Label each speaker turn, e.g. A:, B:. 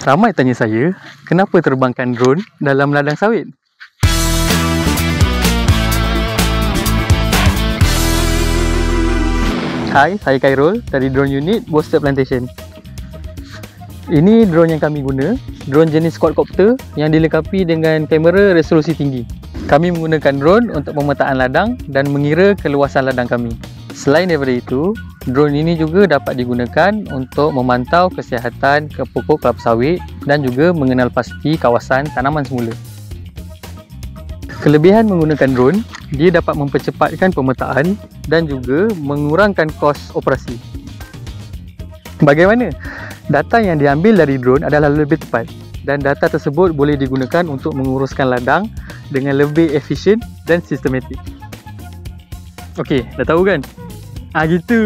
A: Ramai tanya saya, kenapa terbangkan drone dalam ladang sawit? Hai, saya Khairul dari Drone Unit Boasted Plantation. Ini drone yang kami guna, drone jenis quadcopter yang dilengkapi dengan kamera resolusi tinggi. Kami menggunakan drone untuk pemetaan ladang dan mengira keluasan ladang kami. Selain daripada itu, drone ini juga dapat digunakan untuk memantau kesihatan ke pokok kelapa sawit dan juga mengenal pasti kawasan tanaman semula. Kelebihan menggunakan drone, dia dapat mempercepatkan pemetaan dan juga mengurangkan kos operasi. Bagaimana? Data yang diambil dari drone adalah lebih tepat dan data tersebut boleh digunakan untuk menguruskan ladang dengan lebih efisien dan sistematik. Okey, dah tahu kan? Gitu.